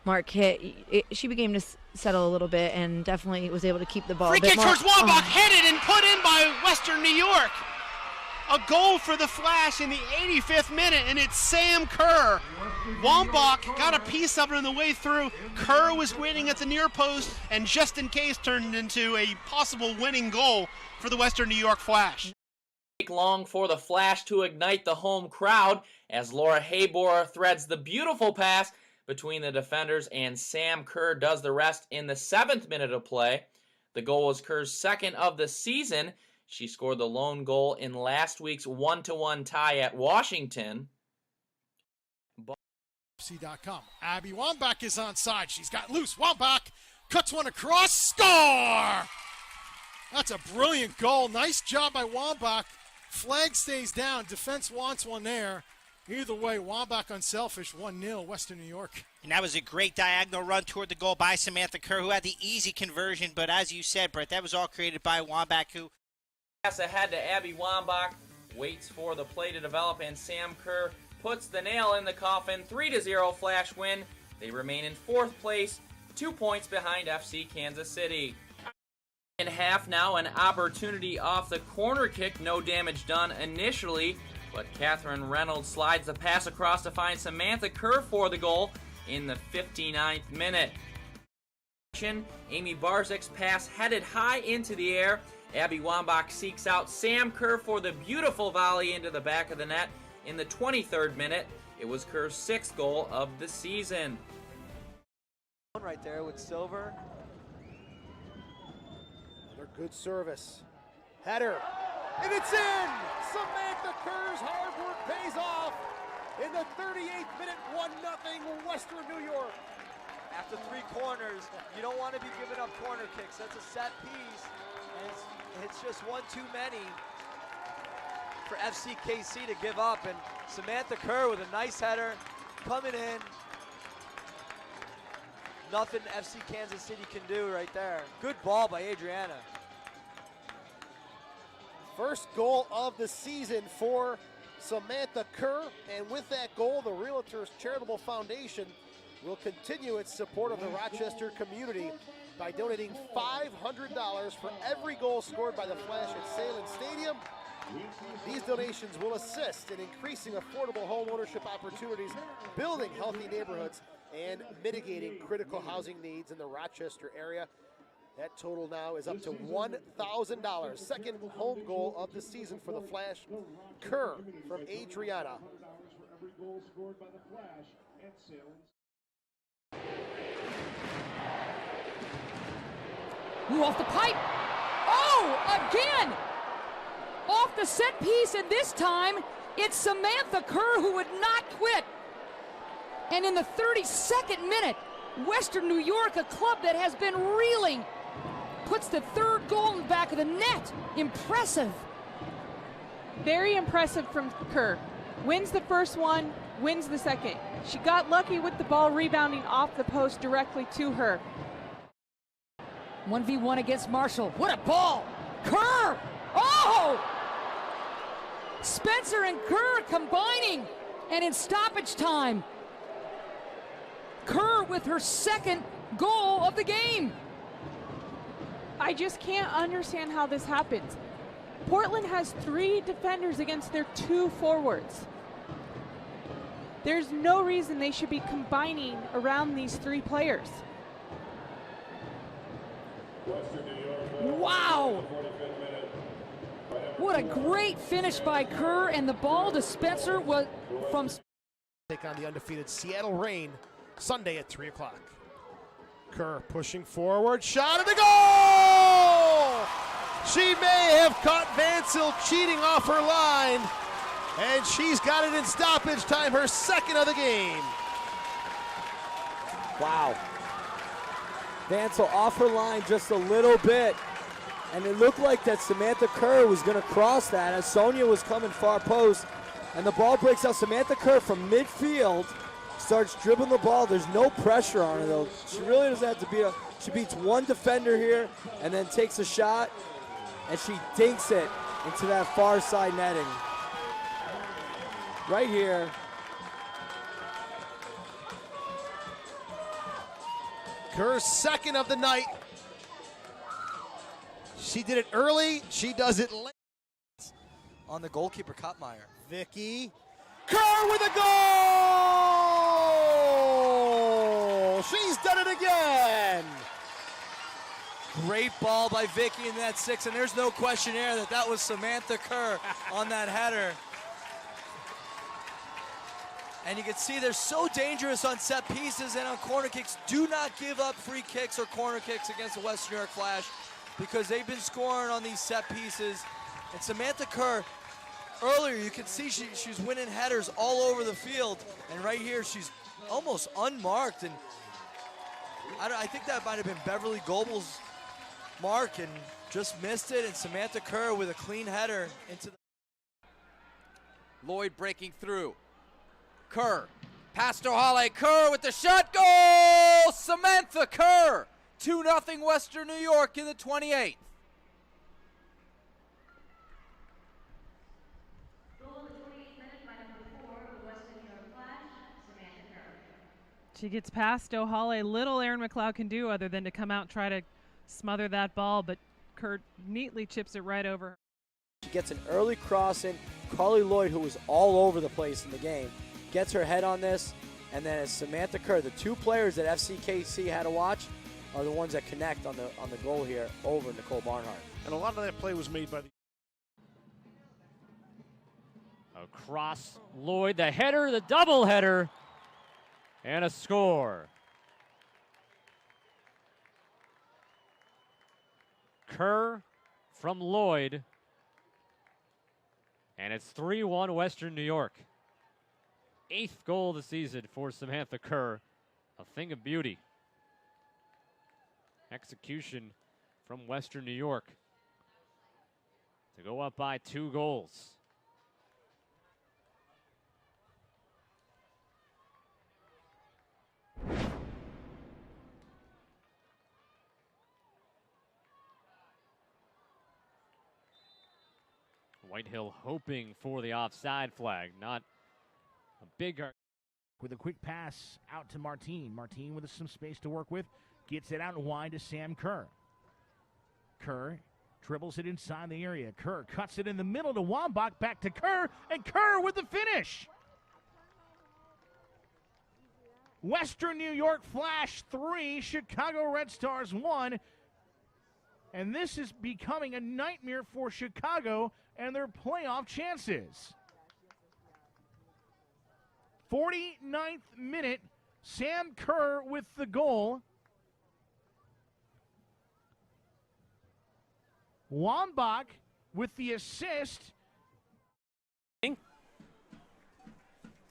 Marquette, she began to settle a little bit and definitely was able to keep the ball. Free kick towards Wambach, headed and put in by Western New York. A goal for the Flash in the 85th minute, and it's Sam Kerr. Wambach got a piece of it on the way through. Kerr was waiting at the near post, and just in case turned into a possible winning goal for the Western New York Flash. Long for the Flash to ignite the home crowd as Laura Haybor threads the beautiful pass between the defenders, and Sam Kerr does the rest in the 7th minute of play. The goal was Kerr's second of the season. She scored the lone goal in last week's 1-1 tie at Washington. FC.com. Abby Wambach is onside. She's got loose. Wambach cuts one across. Score! That's a brilliant goal. Nice job by Wambach. Flag stays down. Defense wants one there. Either way, Wambach unselfish. 1-0 Western New York. And that was a great diagonal run toward the goal by Samantha Kerr, who had the easy conversion. But as you said, Brett, that was all created by Wambach, who Pass ahead to Abby Wambach, waits for the play to develop, and Sam Kerr puts the nail in the coffin. 3-0 Flash win. They remain in 4th place, 2 points behind FC Kansas City. In half now, an opportunity off the corner kick. No damage done initially, but Catherine Reynolds slides the pass across to find Samantha Kerr for the goal in the 59th minute. Amy Barzik's pass headed high into the air. Abby Wambach seeks out Sam Kerr for the beautiful volley into the back of the net in the 23rd minute. It was Kerr's 6th goal of the season. Right there with Silver. Another good service. Header. And it's in! Samantha Kerr's hard work pays off. In the 38th minute, 1-0 Western New York. After 3 corners, you don't want to be giving up corner kicks. That's a set piece. And it's just one too many for FCKC to give up. And Samantha Kerr with a nice header coming in. Nothing FC Kansas City can do right there. Good ball by Adriana. First goal of the season for Samantha Kerr. And with that goal, the Realtors Charitable Foundation will continue its support of the Rochester community by donating $500 for every goal scored by the Flash at Salem Stadium. These donations will assist in increasing affordable home ownership opportunities, building healthy neighborhoods, and mitigating critical housing needs in the Rochester area. That total now is up to $1,000. Second home goal of the season for the Flash. Kerr from Adriana. Ooh, off the pipe. Oh, again! Off the set piece, and this time it's Samantha Kerr who would not quit. And in the 32nd minute, Western New York, a club that has been reeling, puts the 3rd goal in the back of the net. Impressive. Very impressive from Kerr. Wins the first one, wins the second. She got lucky with the ball rebounding off the post directly to her. 1v1 against Marshall. What a ball! Kerr! Oh! Spencer and Kerr combining, and in stoppage time, Kerr with her 2nd goal of the game. I just can't understand how this happens. Portland has 3 defenders against their 2 forwards. There's no reason they should be combining around these 3 players. Wow! What a great finish by Kerr, and the ball to Spencer was from... Take on the undefeated Seattle Reign Sunday at 3 o'clock. Kerr pushing forward, shot at the goal! She may have caught Vancil cheating off her line, and she's got it in stoppage time, her 2nd of the game. Wow. Vancil off her line just a little bit, and it looked like that Samantha Kerr was going to cross that as Sonia was coming far post, and the ball breaks out. Samantha Kerr from midfield starts dribbling the ball. There's no pressure on her though. She really doesn't have to beat her. She beats one defender here and then takes a shot, and she dinks it into that far side netting. Right here. Kerr's second of the night. She did it early. She does it late. On the goalkeeper, Kottmeyer. Vicky. Kerr with a goal! She's done it again! Great ball by Vicky in that 6, and there's no question here that was Samantha Kerr on that header. And you can see they're so dangerous on set pieces and on corner kicks. Do not give up free kicks or corner kicks against the Western New York Flash, because they've been scoring on these set pieces. And Samantha Kerr, earlier you can see she's winning headers all over the field, and right here she's almost unmarked, and I think that might have been Beverly Goebel's mark and just missed it, and Samantha Kerr with a clean header into the... Lloyd breaking through. Kerr, past O'Hale. Kerr with the shot. Goal! Samantha Kerr. 2-0 Western New York in the 28th. She gets past O'Hale. Little Erin McLeod can do other than to come out and try to smother that ball, but Kerr neatly chips it right over her. She gets an early cross in. Carly Lloyd, who was all over the place in the game, gets her head on this, and then it's Samantha Kerr. The two players that FCKC had to watch are the ones that connect on the goal here over Nicole Barnhart. And a lot of that play was made by the... Across Lloyd, the header, the double header, and a score. Kerr from Lloyd, and it's 3-1 Western New York. 8th goal of the season for Samantha Kerr. A thing of beauty. Execution from Western New York to go up by 2 goals. Whitehill hoping for the offside flag, not a big... With a quick pass out to Martine. Martine with some space to work with. Gets it out and wide to Sam Kerr. Kerr dribbles it inside the area. Kerr cuts it in the middle to Wambach. Back to Kerr. And Kerr with the finish. Western New York Flash 3. Chicago Red Stars 1. And this is becoming a nightmare for Chicago and their playoff chances. 49th minute, Sam Kerr with the goal. Wambach with the assist.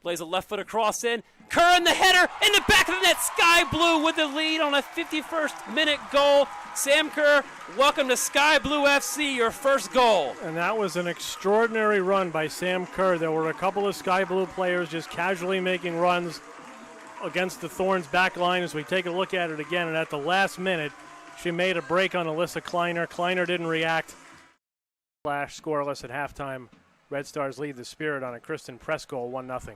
Plays a left foot across in. Kerr in the header in the back of the net. Sky Blue with the lead on a 51st minute goal. Sam Kerr, welcome to Sky Blue FC, your first goal. And that was an extraordinary run by Sam Kerr. There were a couple of Sky Blue players just casually making runs against the Thorns back line as we take a look at it again. And at the last minute, she made a break on Alyssa Kleiner. Kleiner didn't react. Flash scoreless at halftime. Red Stars lead the Spirit on a Kristen Press goal, 1-0.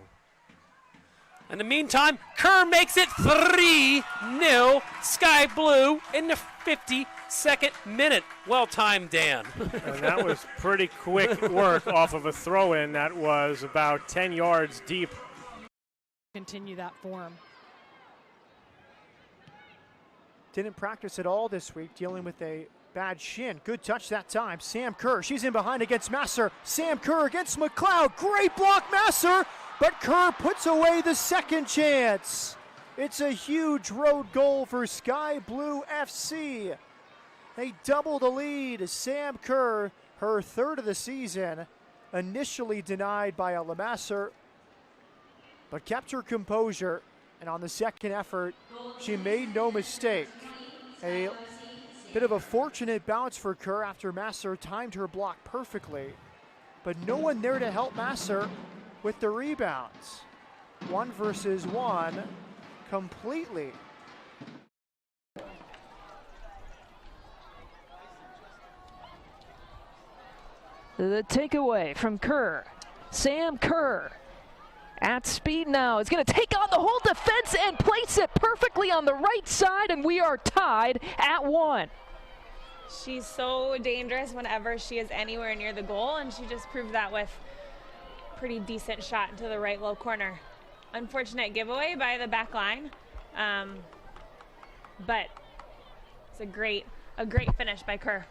In the meantime, Kerr makes it 3-0 Sky Blue in the 52nd minute. Well timed, Dan. And that was pretty quick work off of a throw-in that was about 10 yards deep. Continue that form. Didn't practice at all this week, dealing with a bad shin. Good touch that time. Sam Kerr, she's in behind against Masser. Sam Kerr against McLeod. Great block, Masser. But Kerr puts away the second chance. It's a huge road goal for Sky Blue FC. They double the lead. Sam Kerr, her third of the season, initially denied by a Lamasser, but kept her composure. And on the second effort, she made no mistake. A bit of a fortunate bounce for Kerr after Masser timed her block perfectly, but no one there to help Masser with the rebounds. 1 versus 1 completely. The takeaway from Kerr. Sam Kerr at speed now. Is going to take on the whole defense and place it perfectly on the right side, and we are tied at 1. She's so dangerous whenever she is anywhere near the goal, and she just proved that with a pretty decent shot into the right low corner. Unfortunate giveaway by the back line, but it's a great finish by Kerr.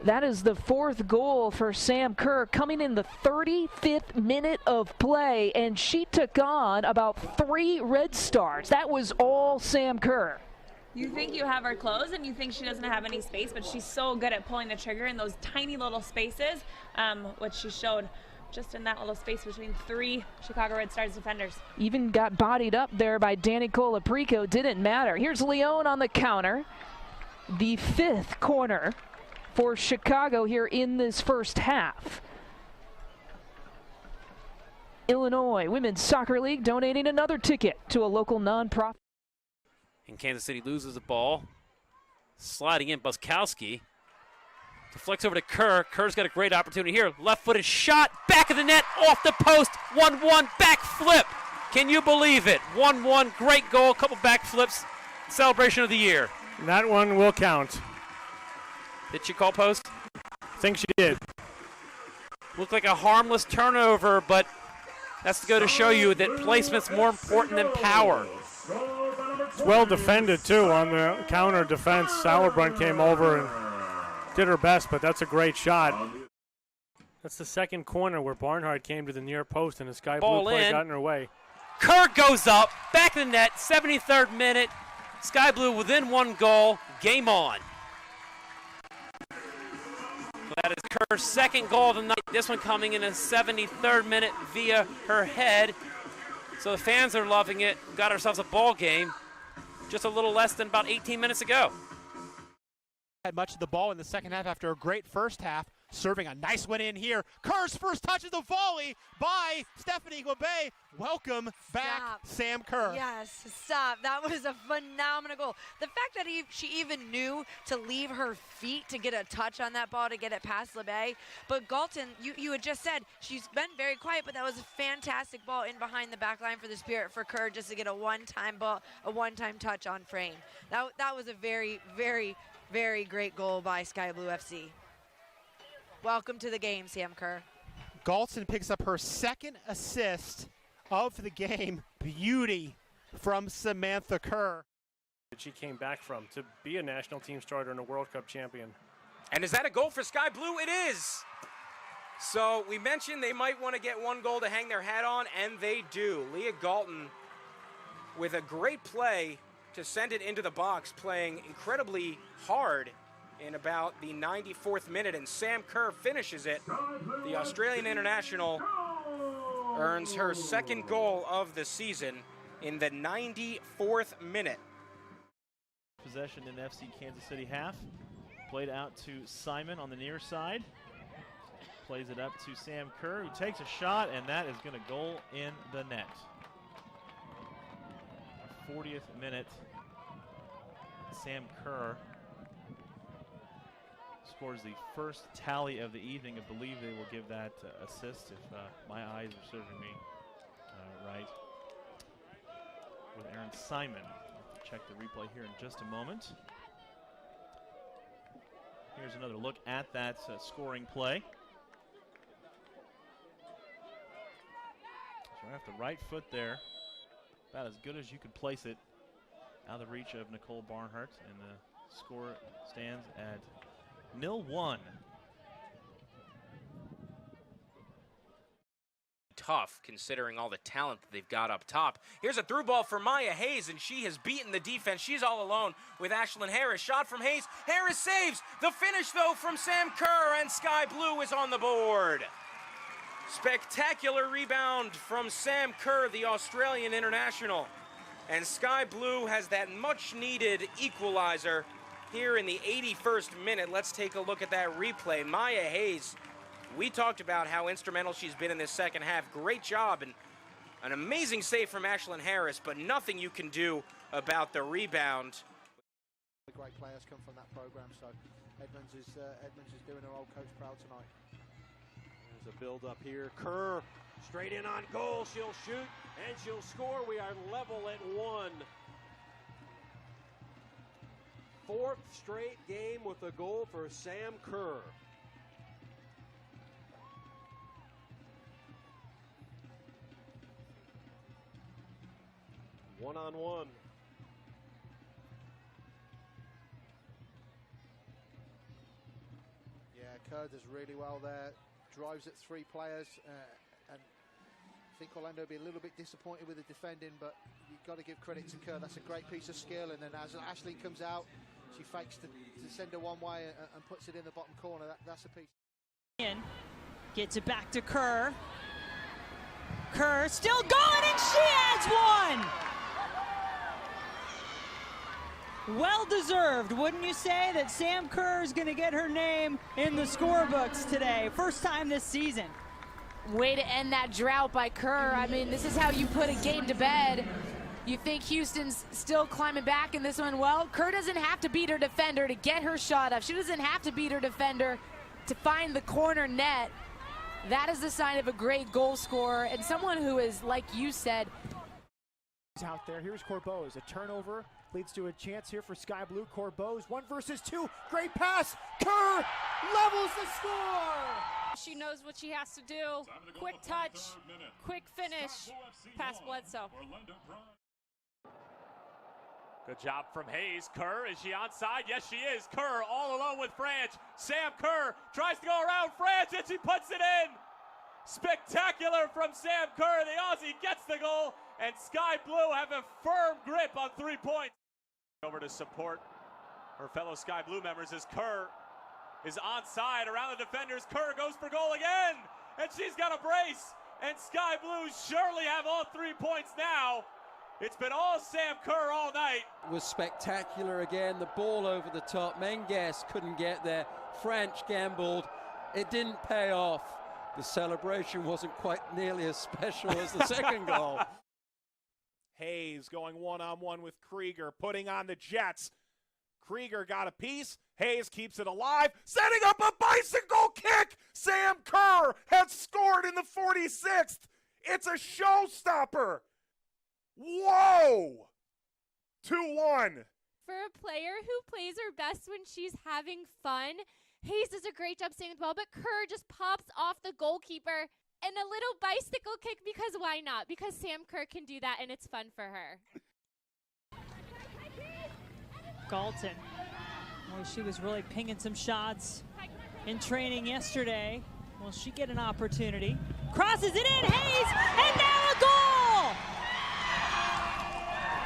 That is the 4th goal for Sam Kerr, coming in the 35th minute of play, and she took on about 3 red stars. That was all Sam Kerr. You think you have her closed and you think she doesn't have any space, but she's so good at pulling the trigger in those tiny little spaces, which she showed just in that little space between 3 Chicago Red Stars defenders. Even got bodied up there by Danny Colaprico. Didn't matter. Here's Leone on the counter. The 5th corner for Chicago here in this first half. Illinois Women's Soccer League donating another ticket to a local nonprofit. And Kansas City loses the ball. Sliding in, Buskowski. Deflects over to Kerr. Kerr's got a great opportunity here. Left-footed shot, back of the net, off the post. 1-1, back flip. Can you believe it? 1-1, great goal, couple back flips. Celebration of the year. That one will count. Did she call post? I think she did. Looked like a harmless turnover, but that's to go to show you that placement's more important than power. It's well defended, too, on the counter defense. Sauerbrunn came over and did her best, but that's a great shot. That's the 2nd corner where Barnhart came to the near post and the Sky Blue play got in her way. Kerr goes up, back of the net, 73rd minute. Sky Blue within 1 goal, game on. That is Kerr's 2nd goal of the night. This one coming in a 73rd minute via her head. So the fans are loving it. Got ourselves a ball game just a little less than about 18 minutes ago. Had much of the ball in the second half after a great first half. Serving a nice one in here. Kerr's first touch of the volley by Stephanie Guabay. Welcome back, Sam Kerr. Yes, stop. That was a phenomenal goal. The fact that she even knew to leave her feet to get a touch on that ball to get it past LeBay. But Galton, you had just said she's been very quiet, but that was a fantastic ball in behind the back line for the Spirit for Kerr just to get a one-time ball, a one-time touch on frame. That was a very, very, very great goal by Sky Blue FC. Welcome to the game, Sam Kerr. Galton picks up her 2nd assist of the game. Beauty from Samantha Kerr. She came back from to be a national team starter and a World Cup champion. And is that a goal for Sky Blue? It is. So we mentioned they might want to get 1 goal to hang their hat on, and they do. Leah Galton with a great play to send it into the box, playing incredibly hard in about the 94th minute, and Sam Kerr finishes it. The Australian international earns her 2nd goal of the season in the 94th minute. Possession in FC Kansas City half. Played out to Simon on the near side. Plays it up to Sam Kerr, who takes a shot, and that is going to goal in the net. 40th minute. Sam Kerr scores the first tally of the evening. I believe they will give that assist, if my eyes are serving me right, with Aaron Simon. I'll check the replay here in just a moment. Here's another look at that scoring play. So right off the right foot there, about as good as you could place it, out of the reach of Nicole Barnhart, and the score stands at 0-1. Tough considering all the talent that they've got up top. Here's a through ball for Maya Hayes, and she has beaten the defense. She's all alone with Ashlyn Harris. Shot from Hayes. Harris saves. The finish, though, from Sam Kerr, and Sky Blue is on the board. Spectacular rebound from Sam Kerr, the Australian international. And Sky Blue has that much-needed equalizer here in the 81st minute. Let's take a look at that replay. Maya Hayes, we talked about how instrumental she's been in this second half. Great job and an amazing save from Ashlyn Harris, but nothing you can do about the rebound. Great players come from that program, so Edmonds is doing her old coach proud tonight. There's a build up here. Kerr Straight in on goal, she'll shoot, and she'll score. We are level at 1. Fourth straight game with a goal for Sam Kerr. One-on-one. Yeah, Kerr does really well there. Drives at 3 players, and I think Orlando will be a little bit disappointed with the defending, but you've got to give credit to Kerr. That's a great piece of skill, and then as Ashley comes out, she fakes to send her one way and puts it in the bottom corner. That's a piece. Gets it back to Kerr. Kerr still going, and she adds one! Well deserved, wouldn't you say, that Sam Kerr is going to get her name in the scorebooks today. First time this season. Way to end that drought by Kerr. I mean, this is how you put a game to bed. You think Houston's still climbing back in this one? Well, Kerr doesn't have to beat her defender to get her shot up. She doesn't have to beat her defender to find the corner net. That is the sign of a great goal scorer and someone who is, like you said, out there. Here's Corbeau's. A turnover leads to a chance here for Sky Blue. Corbeau's 1 versus 2. Great pass. Kerr levels the score. She knows what she has to do. Quick touch, quick finish. Pass Bledsoe. Good job from Hayes. Kerr, is she onside? Yes, she is. Kerr all alone with Franch. Sam Kerr tries to go around Franch, and she puts it in. Spectacular from Sam Kerr. The Aussie gets the goal, and Sky Blue have a firm grip on 3 points. Over to support her fellow Sky Blue members as Kerr is onside around the defenders. Kerr goes for goal again, and she's got a brace, and Sky Blue surely have all 3 points now. It's been all Sam Kerr all night. Was spectacular again. The ball over the top. Menges couldn't get there. French gambled. It didn't pay off. The celebration wasn't quite nearly as special as the second goal. Hayes going one-on-one with Krieger, putting on the Jets. Krieger got a piece. Hayes keeps it alive, setting up a bicycle kick. Sam Kerr has scored in the 46th. It's a showstopper. Whoa! 2-1. For a player who plays her best when she's having fun, Hayes does a great job staying with the ball, but Kerr just pops off the goalkeeper and a little bicycle kick, because why not? Because Sam Kerr can do that, and it's fun for her. Galton. Well, she was really pinging some shots in training yesterday. Will she get an opportunity? Crosses it in, Hayes, and now a goal!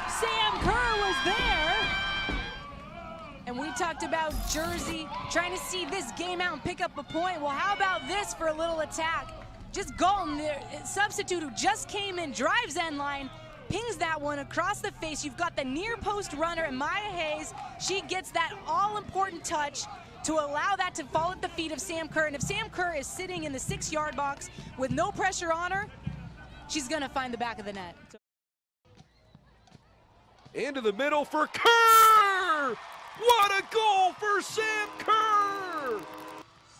Sam Kerr was there. and we talked about Jersey trying to see this game out and pick up a point. Well, how about this for a little attack? Just Galton, the substitute who just came in, drives end line, pings that one across the face. You've got the near post runner, and Maya Hayes, she gets that all-important touch to allow that to fall at the feet of Sam Kerr. And if Sam Kerr is sitting in the 6-yard box with no pressure on her, she's gonna find the back of the net. Into the middle for Kerr! What a goal for Sam Kerr!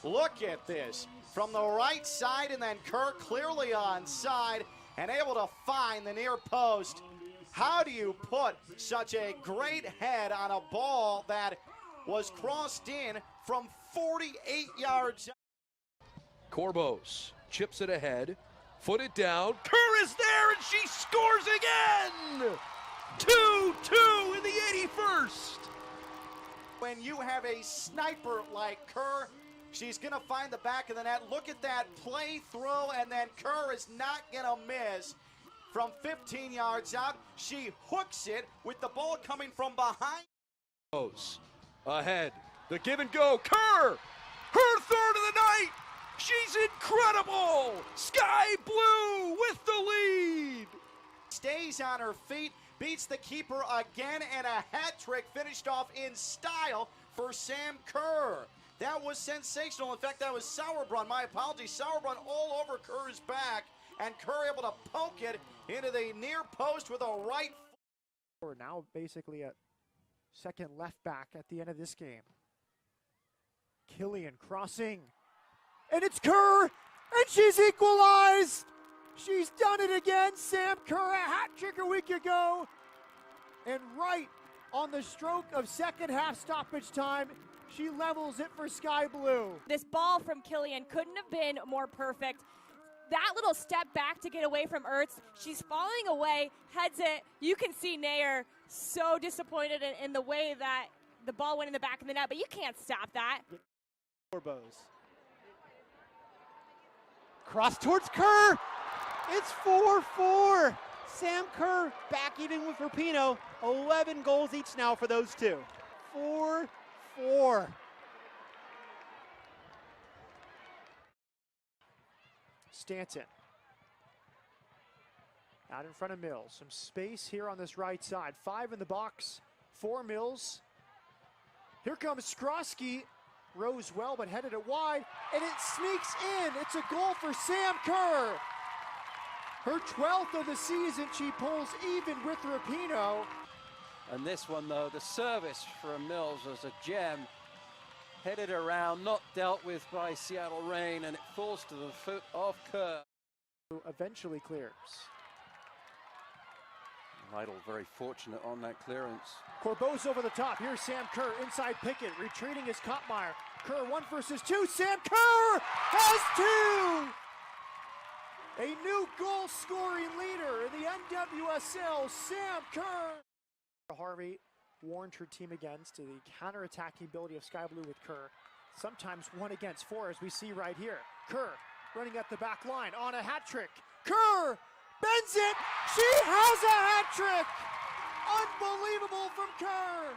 Look at this. From the right side, and then Kerr clearly onside and able to find the near post. How do you put such a great head on a ball that was crossed in from 48 yards? Corbeau's chips it ahead, foot it down. Kerr is there, and she scores again! 2-2 in the 81st. When you have a sniper like Kerr, she's going to find the back of the net. Look at that play through, and then Kerr is not going to miss. From 15 yards out, she hooks it with the ball coming from behind. Ahead, the give and go. Kerr, her third of the night. She's incredible. Sky Blue with the lead. Stays on her feet, beats the keeper again, and a hat trick finished off in style for Sam Kerr. That was sensational. In fact, that was Sauerbrunn. My apologies. Sauerbrunn all over Kerr's back, and Kerr able to poke it into the near post with a right. We're now basically a second left back at the end of this game. Killian crossing, and it's Kerr, and she's equalized. She's done it again. Sam Kerr, a hat trick a week ago. And right on the stroke of second half stoppage time, she levels it for Sky Blue. This ball from Killian couldn't have been more perfect. That little step back to get away from Ertz, she's falling away, heads it. You can see Nair so disappointed in the way that the ball went in the back of the net, but you can't stop that. Corbos. Cross towards Kerr. It's 4-4. Sam Kerr back even with Rapinoe. 11 goals each now for those two. 4-4. Stanton. Out in front of Mills. Some space here on this right side. 5 in the box. 4 Mills. Here comes Skrosky. Rose well, but headed it wide. And it sneaks in. It's a goal for Sam Kerr. Her 12th of the season. She pulls even with Rapinoe. And this one, though, the service from Mills was a gem. Headed around, not dealt with by Seattle Reign, and it falls to the foot of Kerr. Who eventually clears. Lytle very fortunate on that clearance. Corbos over the top. Here's Sam Kerr inside Pickett. Retreating is Kottmeyer. Kerr 1 versus 2. Sam Kerr has 2! A new goal scoring leader in the NWSL, Sam Kerr. Harvey warned her team against the counter-attacking ability of Sky Blue with Kerr. Sometimes 1 against 4, as we see right here. Kerr running at the back line on a hat trick. Kerr bends it. She has a hat trick. Unbelievable from Kerr.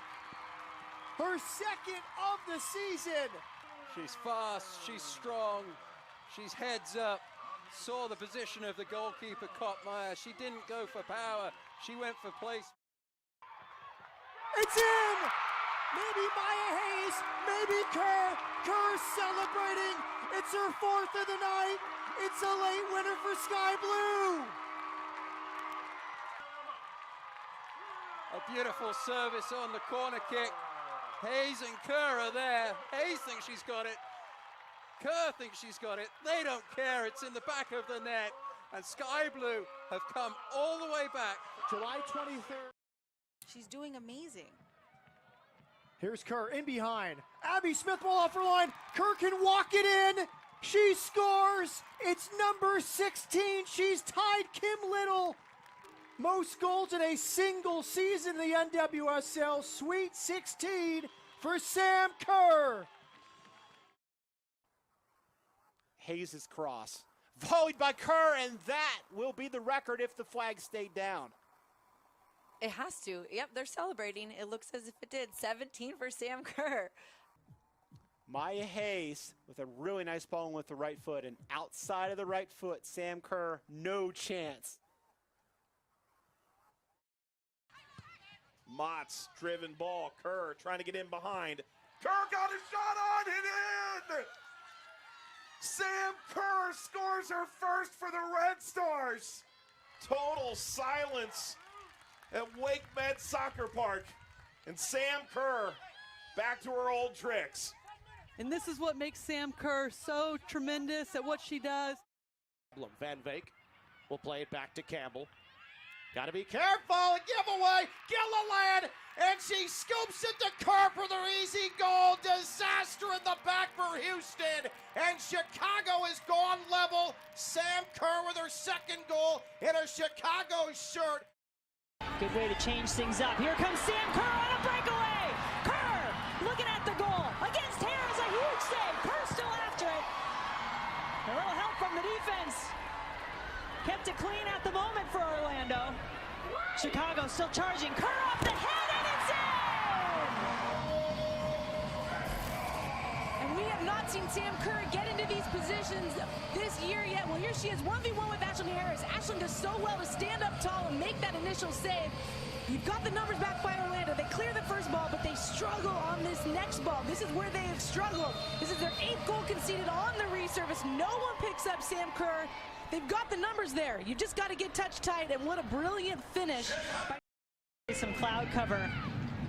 Her second of the season. She's fast, she's strong, she's heads up. Saw the position of the goalkeeper, Kottmeyer. She didn't go for power, she went for place. It's in! Maybe Maya Hayes, maybe Kerr. Kerr celebrating. It's her 4th of the night. It's a late winner for Sky Blue. A beautiful service on the corner kick. Hayes and Kerr are there. Hayes thinks she's got it. Kerr thinks she's got it. They don't care. It's in the back of the net. And Sky Blue have come all the way back. July 23rd. She's doing amazing. Here's Kerr in behind. Abby Smith ball off her line. Kerr can walk it in. She scores. It's number 16. She's tied Kim Little. Most goals in a single season in the NWSL. Sweet 16 for Sam Kerr. Hayes' cross. Volleyed by Kerr, and that will be the record if the flag stayed down. It has to. Yep, they're celebrating. It looks as if it did. 17 for Sam Kerr. Maya Hayes with a really nice ball with the right foot, and outside of the right foot, Sam Kerr, no chance. Mott's driven ball. Kerr trying to get in behind. Kerr got a shot on and in! Sam Kerr scores her first for the Red Stars. Total silence at Wake Med Soccer Park. And Sam Kerr back to her old tricks. And this is what makes Sam Kerr so tremendous at what she does. Van Veek will play it back to Campbell. Got to be careful. A giveaway. Gilliland. And she scoops it to Kerr for the easy goal. Disaster in the back for Houston. And Chicago is gone level. Sam Kerr with her second goal in a Chicago shirt. Good way to change things up. Here comes Sam Kerr on a breakaway. Kerr looking at the goal. Against Harris, a huge save. Kerr still after it. A little help from the defense. Kept it clean at the moment for Orlando. Chicago still charging. Kerr off the head, and it's in! And we have not seen Sam Kerr get into these positions this year yet. Well, here she is, 1v1 with Ashlyn Harris. Ashlyn does so well to stand up tall and make that initial save. You've got the numbers back by Orlando. They clear the first ball, but they struggle on this next ball. This is where they have struggled. This is their 8th goal conceded on the resurface. No one picks up Sam Kerr. They've got the numbers there. You just got to get touch tight, and what a brilliant finish. Some cloud cover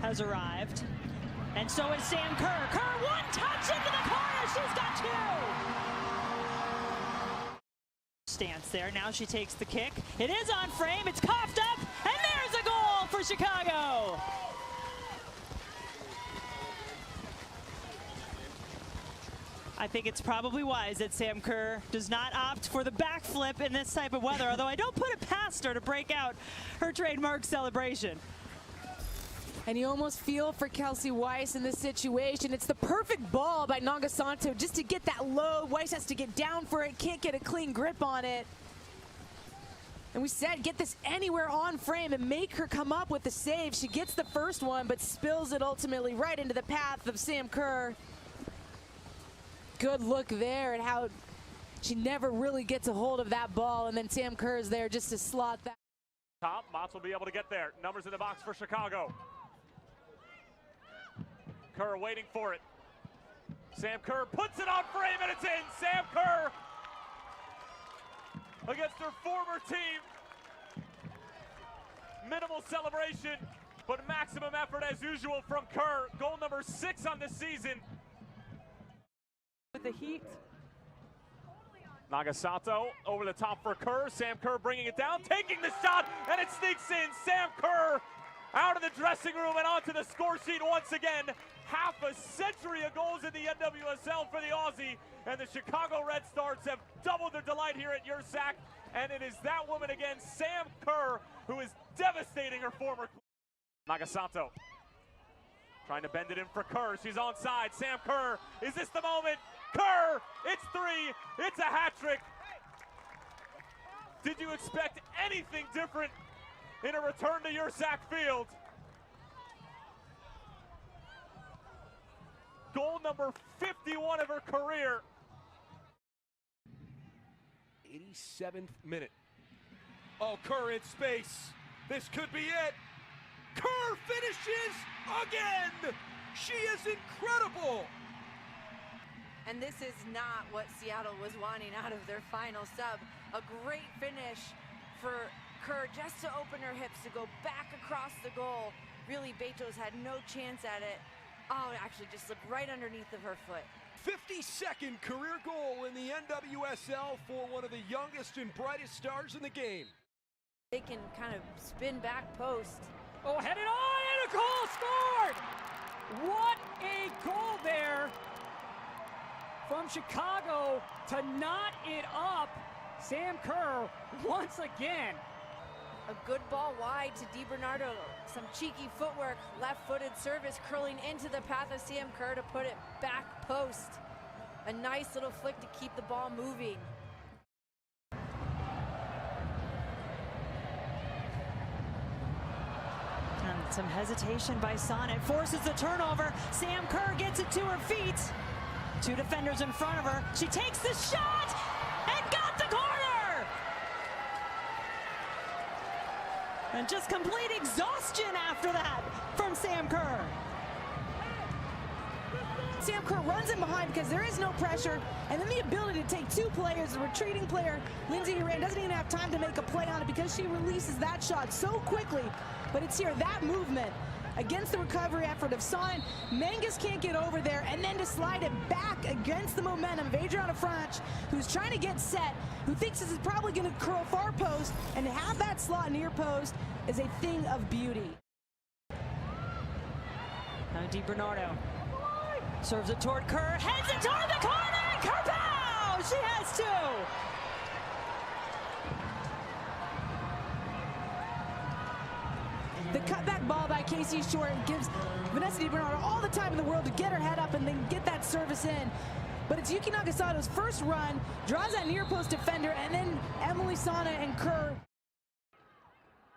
has arrived. And so is Sam Kerr. Kerr, one touch into the corner. She's got 2. stance there. Now she takes the kick. It is on frame. It's coughed up, and there's a goal for Chicago. I think it's probably wise that Sam Kerr does not opt for the backflip in this type of weather, although I don't put it past her to break out her trademark celebration. And you almost feel for Kelsey Weiss in this situation. It's the perfect ball by Nagasanto just to get that low. Weiss has to get down for it, can't get a clean grip on it. And we said get this anywhere on frame and make her come up with the save. She gets the first one, but spills it ultimately right into the path of Sam Kerr. Good look there at how she never really gets a hold of that ball, and then Sam Kerr is there just to slot that. Top, Motts will be able to get there. Numbers in the box for Chicago. Kerr waiting for it. Sam Kerr puts it on frame and it's in. Sam Kerr against her former team. Minimal celebration, but maximum effort as usual from Kerr. Goal number 6 on the season. With the heat. Nagasato over the top for Kerr. Sam Kerr bringing it down, taking the shot, and it sneaks in. Sam Kerr out of the dressing room and onto the score sheet once again. Half a century of goals in the NWSL for the Aussie, and the Chicago Red Stars have doubled their delight here at Yersak, and it is that woman again, Sam Kerr, who is devastating her former club. Nagasato trying to bend it in for Kerr. She's onside. Sam Kerr, is this the moment? Kerr, it's 3, it's a hat trick. Did you expect anything different in a return to Yersak Field? Goal number 51 of her career. 87th minute. Oh, Kerr in space. This could be it. Kerr finishes again. She is incredible. And this is not what Seattle was wanting out of their final sub. A great finish for Kerr just to open her hips, to go back across the goal. Really, Betos had no chance at it. Oh, it actually just slipped right underneath of her foot. 52nd career goal in the NWSL for one of the youngest and brightest stars in the game. They can kind of spin back post. Oh, headed on, and a goal scored! What a goal there from Chicago to knot it up. Sam Kerr once again. A good ball wide to DiBernardo. Some cheeky footwork, left-footed service curling into the path of Sam Kerr to put it back post. A nice little flick to keep the ball moving. And some hesitation by Sonnet forces the turnover. Sam Kerr gets it to her feet. 2 defenders in front of her. She takes the shot and got the corner! And just complete exhaustion after that from Sam Kerr. Sam Kerr runs in behind because there is no pressure, and then the ability to take 2 players, the retreating player, Lindsay Horan, doesn't even have time to make a play on it because she releases that shot so quickly. But it's here, that movement against the recovery effort of Son. Mangus can't get over there, and then to slide it back against the momentum of Adriana Franch, who's trying to get set, who thinks this is probably going to curl far post, and to have that slot near post is a thing of beauty. Now DiBernardo serves it toward Kerr, heads it toward the corner, and Kerr, she has 2! The cutback ball by Casey Short gives Vanessa DiBernardo all the time in the world to get her head up and then get that service in. But it's Yuki Nagasato's first run, draws that near post defender, and then Emily Sonnet and Kerr.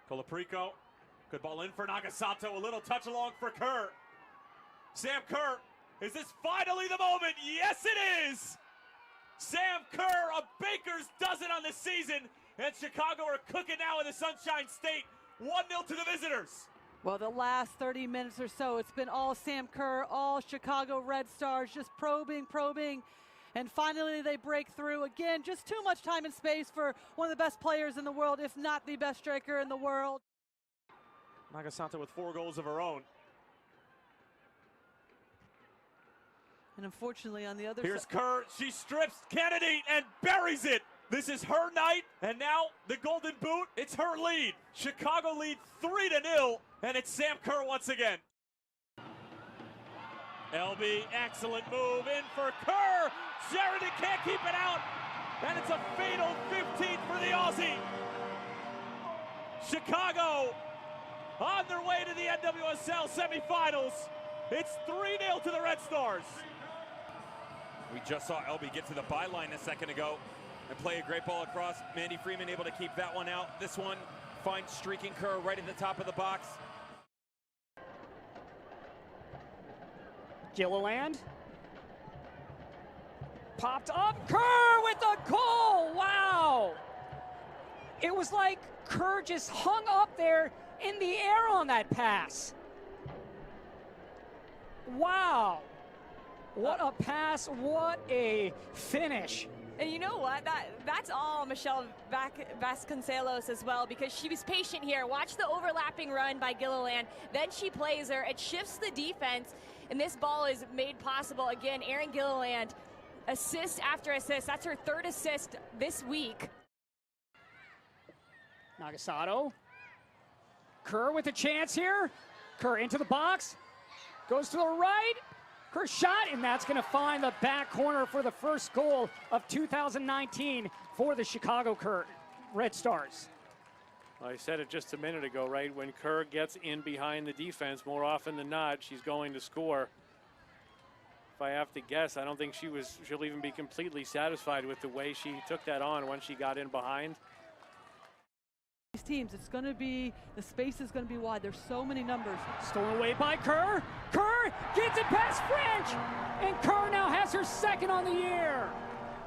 Colaprico, good ball in for Nagasato, a little touch along for Kerr. Sam Kerr, is this finally the moment? Yes, it is! Sam Kerr, a baker's dozen on the season, and Chicago are cooking now in the Sunshine State. 1-0 to the visitors. Well, the last 30 minutes or so, it's been all Sam Kerr, all Chicago Red Stars, just probing, and finally they break through. Again, just too much time and space for one of the best players in the world, if not the best striker in the world. Nagasato with 4 goals of her own. And unfortunately, on the other side. Here's Kerr, she strips Kennedy and buries it. This is her night, and now the Golden Boot, it's her lead. Chicago lead 3-0, and it's Sam Kerr once again. LB, excellent move in for Kerr. Sheridan can't keep it out, and it's a fatal 15th for the Aussie. Chicago on their way to the NWSL semifinals. It's 3-0 to the Red Stars. We just saw LB get to the byline a second ago and play a great ball across. Mandy Freeman able to keep that one out. This one finds streaking Kerr right at the top of the box. Gilliland. Popped up. Kerr with a goal. Wow. It was like Kerr just hung up there in the air on that pass. Wow. What a pass. What a finish. And you know what? That's all Michelle Vasconcelos as well, because she was patient here. Watch the overlapping run by Gilliland. Then she plays her. It shifts the defense, and this ball is made possible. Again, Erin Gilliland, assist after assist. That's her third assist this week. Nagasato. Kerr with a chance here. Kerr into the box. Goes to the right. Kerr shot, and that's going to find the back corner for the first goal of 2019 for the Chicago Red Stars. I said it just a minute ago, right? When Kerr gets in behind the defense, more often than not, she's going to score. If I have to guess, I don't think she'll even be completely satisfied with the way she took that on once she got in behind. These teams, it's going to be, the space is going to be wide. There's so many numbers. Stolen away by Kerr. Kerr gets it past French, and Kerr now has her second on the year.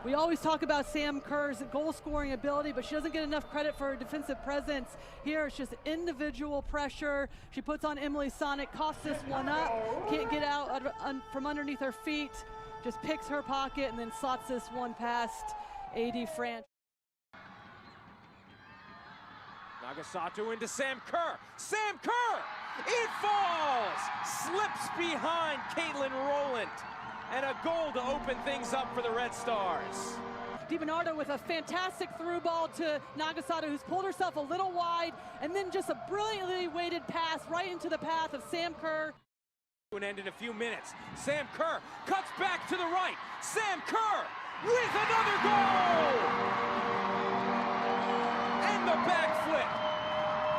We always talk about Sam Kerr's goal-scoring ability, but she doesn't get enough credit for her defensive presence. Here, it's just individual pressure. She puts on Emily Sonic, coughs this one up, can't get out from underneath her feet, just picks her pocket and then slots this one past AD French. Nagasato into Sam Kerr. Sam Kerr! It falls! Slips behind Caitlin Rowland. And a goal to open things up for the Red Stars. DiBernardo with a fantastic through ball to Nagasato, who's pulled herself a little wide, and then just a brilliantly weighted pass right into the path of Sam Kerr. An end in a few minutes. Sam Kerr cuts back to the right. Sam Kerr with another goal! And the backflip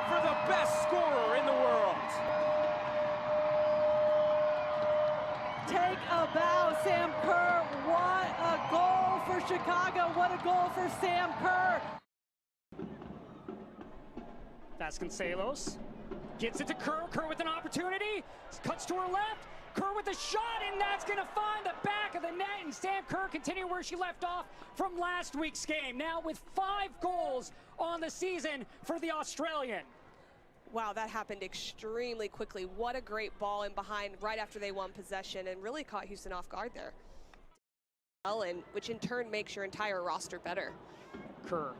for the best scorer in the world. Take a bow, Sam Kerr. What a goal for Chicago. What a goal for Sam Kerr. Vasconcelos gets it to Kerr. Kerr with an opportunity. Cuts to her left. Kerr with a shot, and that's going to find the back of the net. And Sam Kerr continuing where she left off from last week's game. Now with 5 goals on the season for the Australian. Wow, that happened extremely quickly. What a great ball in behind right after they won possession and really caught Houston off guard there. And which in turn makes your entire roster better. Kerr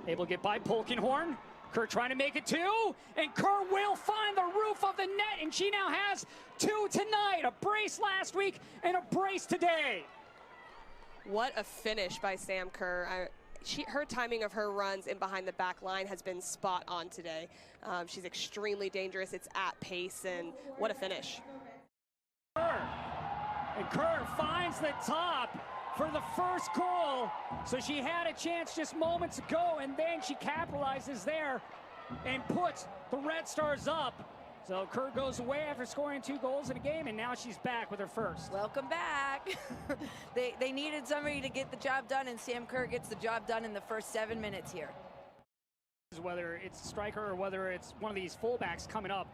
able to get by Polkinghorn. Kerr trying to make it 2, and Kerr will find the roof of the net, and she now has 2 tonight. A brace last week and a brace today. What a finish by Sam Kerr. Her timing of her runs in behind the back line has been spot on today. She's extremely dangerous. It's at pace, and what a finish. Kerr. And Kerr finds the top for the first goal. So she had a chance just moments ago, and then she capitalizes there and puts the Red Stars up. So Kerr goes away after scoring 2 goals in a game, and now she's back with her first. Welcome back. They needed somebody to get the job done, and Sam Kerr gets the job done in the first 7 minutes here. Whether it's a striker or whether it's one of these fullbacks coming up,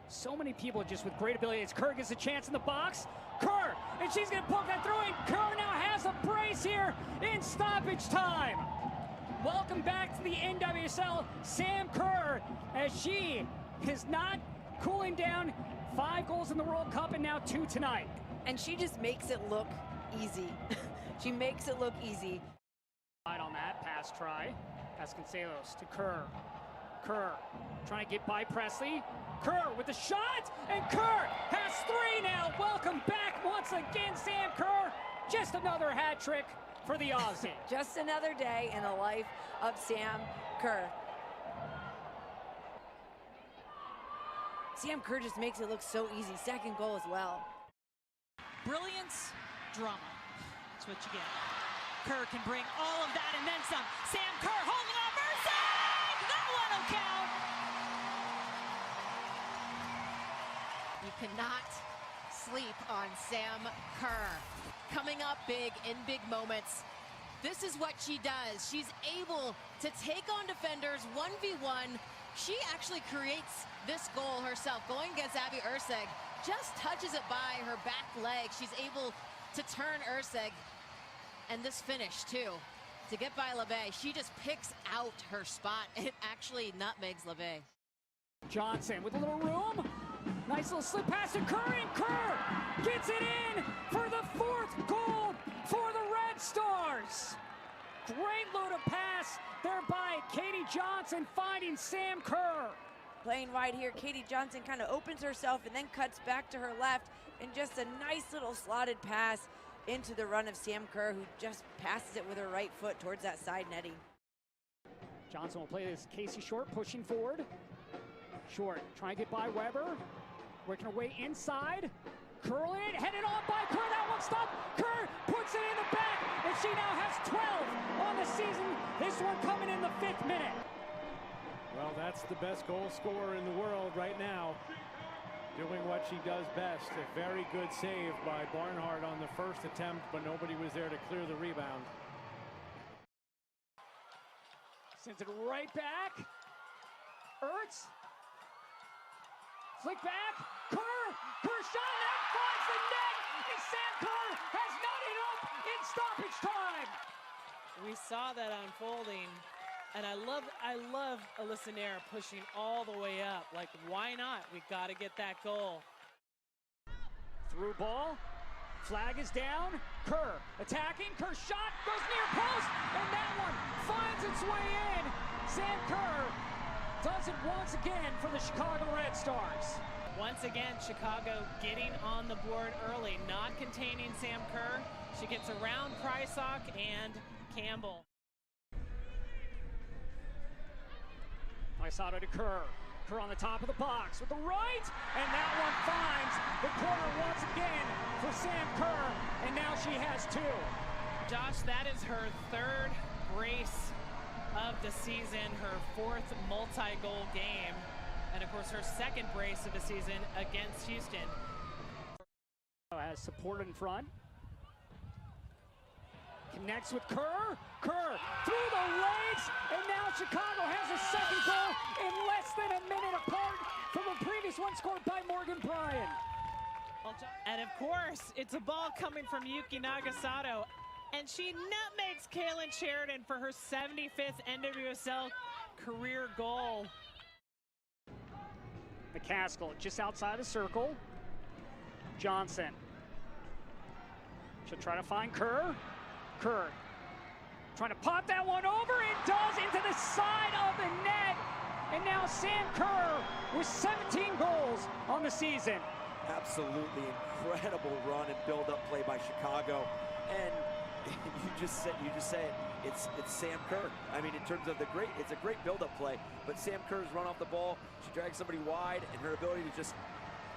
so many people just with great ability. As Kerr gets a chance in the box. Kerr, and she's going to poke that through, and Kerr now has a brace here in stoppage time. Welcome back to the NWSL, Sam Kerr, as she is not cooling down. 5 goals in the World Cup and now 2 tonight. And she just makes it look easy. She makes it look easy. On that pass try, Vasconcelos to Kerr. Kerr trying to get by Presley. Kerr with the shot, and Kerr has 3 now. Welcome back once again, Sam Kerr. Just another hat trick for the Aussie. Just another day in the life of Sam Kerr. Sam Kerr just makes it look so easy. Second goal as well. Brilliance, drama. That's what you get. Kerr can bring all of that and then some. Sam Kerr holding up her save! That one will count! You cannot sleep on Sam Kerr. Coming up big in big moments. This is what she does. She's able to take on defenders 1v1. She actually creates this goal herself, going against Abby Erceg. Just touches it by her back leg. She's able to turn Erceg. And this finish, too, to get by LeVay. She just picks out her spot. It actually nutmegs LeVay. Johnson with a little room. Nice little slip pass to Kerr, and Kerr gets it in for the 4th goal for the Red Stars. Great loaded pass there by Katie Johnson, finding Sam Kerr. Playing right here, Katie Johnson kind of opens herself and then cuts back to her left, and just a nice little slotted pass into the run of Sam Kerr, who just passes it with her right foot towards that side netting. Johnson will play this Casey Short, pushing forward. Short trying to get by Weber, working her way inside. Curling it, headed on by Kerr, that one stopped. Kerr puts it in the back, and she now has 12 on the season. This one coming in the 5th minute. Well, that's the best goal scorer in the world right now, doing what she does best. A very good save by Barnhart on the first attempt, but nobody was there to clear the rebound. Sends it right back. Ertz. Flick back. Kerr. Kerr shot, and that finds the net. And Sam Kerr has knotted up in stoppage time. We saw that unfolding, and I love Alyssa Nair pushing all the way up. Like, why not? We got to get that goal. Through ball. Flag is down. Kerr attacking. Kerr shot goes near post, and that one finds its way in. Sam Kerr does it once again for the Chicago Red Stars. Once again, Chicago getting on the board early, not containing Sam Kerr. She gets around Prysock and Campbell. Paisato to Kerr. Kerr on the top of the box with the right, and that one finds the corner once again for Sam Kerr, and now she has 2. Josh, that is her 3rd brace of the season, her 4th multi-goal game, and of course her 2nd brace of the season against Houston. Has support in front. Connects with Kerr. Kerr through the legs, and now Chicago has a 2nd goal in less than a minute apart from a previous one scored by Morgan Bryan. And of course, it's a ball coming from Yuki Nagasato, and she nutmegs Kaylin Sheridan for her 75th NWSL career goal. McCaskill just outside the circle. Johnson. She'll try to find Kerr. Kerr trying to pop that one over. It does, into the side of the net. And now Sam Kerr with 17 goals on the season. Absolutely incredible run and build-up play by Chicago. And you just say it. It's Sam Kerr. I mean, in terms of it's a great build-up play. But Sam Kerr's run off the ball. She drags somebody wide, and her ability to just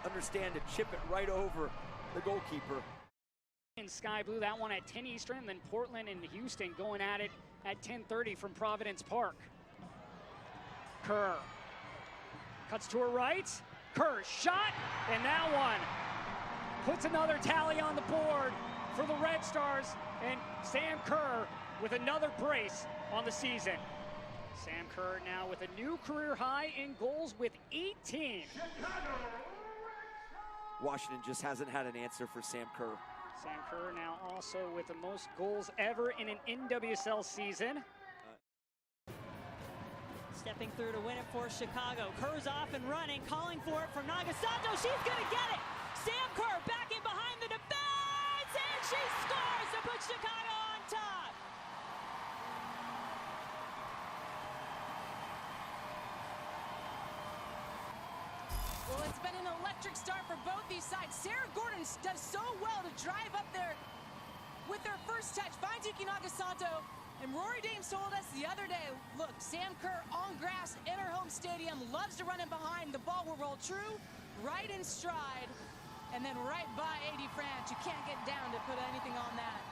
understand to chip it right over the goalkeeper. In Sky Blue, that one at 10 Eastern, then Portland and Houston going at it at 10:30 from Providence Park. Kerr cuts to her right. Kerr shot, and that one puts another tally on the board for the Red Stars, and Sam Kerr with another brace on the season. Sam Kerr now with a new career high in goals with 18. Washington just hasn't had an answer for Sam Kerr. Sam Kerr now also with the most goals ever in an NWSL season. Stepping through to win it for Chicago. Kerr's off and running, calling for it from Nagasato. She's going to get it. Sam Kerr back in behind the defense, and she scores to put Chicago on top. Well, it's been an electric start for both these sides. Sarah Gordon does so well to drive up there with her first touch. Finds Yuki Nagasanto. And Rory Dames told us the other day, look, Sam Kerr on grass in her home stadium, loves to run in behind. The ball will roll true, right in stride, and then right by AD France. You can't get down to put anything on that.